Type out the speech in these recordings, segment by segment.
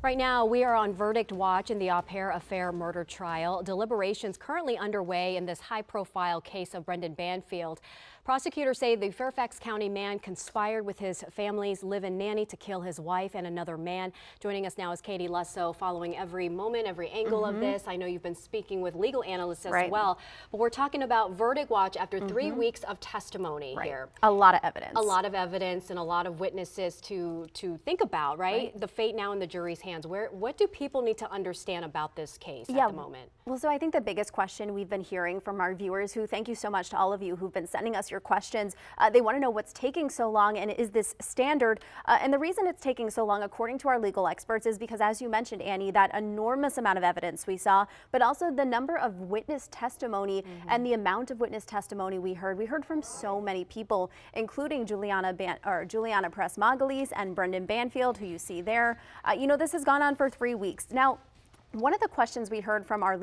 Right now, we are on verdict watch in the Au Pair Affair murder trial. Deliberations currently underway in this high-profile case of Brendan Banfield. Prosecutors say the Fairfax County man conspired with his family's live-in nanny to kill his wife and another man. Joining us now is Katie Lusso, following every moment, every angle of this. I know you've been speaking with legal analysts as well, but we're talking about verdict watch after 3 weeks of testimony here. A lot of evidence. A lot of evidence and a lot of witnesses to think about, right? The fate now in the jury's hands. What do people need to understand about this case at the moment? Well, so I think the biggest question we've been hearing from our viewers, who thank you so much to all of you who've been sending us your questions. They want to know what's taking so long, and is this standard? And the reason it's taking so long, according to our legal experts, is because, as you mentioned, Annie, that enormous amount of evidence we saw, but also the number of witness testimony and the amount of witness testimony we heard. We heard from so many people, including Juliana Press-Magalis and Brendan Banfield, who you see there. You know, this has gone on for 3 weeks. Now, one of the questions we heard from our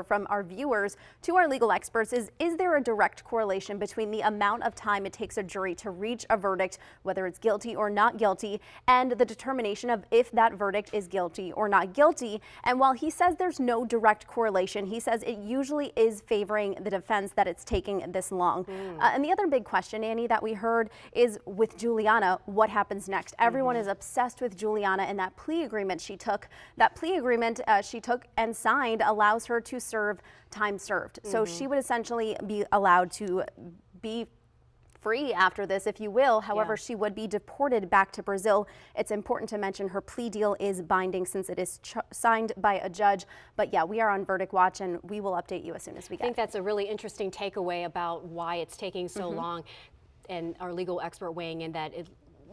from our viewers to our legal experts is there a direct correlation between the amount of time it takes a jury to reach a verdict, whether it's guilty or not guilty, and the determination of if that verdict is guilty or not guilty? And while he says there's no direct correlation, he says it usually is favoring the defense that it's taking this long. And the other big question, Annie, that we heard is with Juliana, what happens next? Everyone is obsessed with Juliana and that plea agreement she took. That plea agreement she took and signed allows her to serve time served. So she would essentially be allowed to be free after this, if you will. However, she would be deported back to Brazil. It's important to mention her plea deal is binding since it is signed by a judge. But yeah, we are on verdict watch, and we will update you as soon as we get it. I think that's a really interesting takeaway about why it's taking so long, and our legal expert weighing in that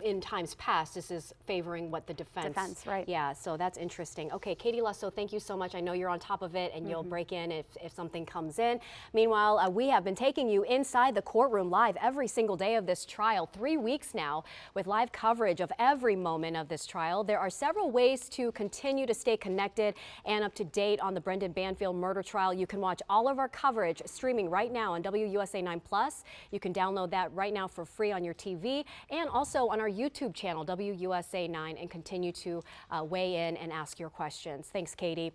in times past, this is favoring what the defense. Yeah, so that's interesting. Okay, Katie Lusso, thank you so much. I know you're on top of it, and you'll break in if something comes in. Meanwhile, we have been taking you inside the courtroom live every single day of this trial, 3 weeks now, with live coverage of every moment of this trial. There are several ways to continue to stay connected and up to date on the Brendan Banfield murder trial. You can watch all of our coverage streaming right now on WUSA 9+. You can download that right now for free on your TV, and also on our YouTube channel, WUSA 9, and continue to weigh in and ask your questions. Thanks, Katie.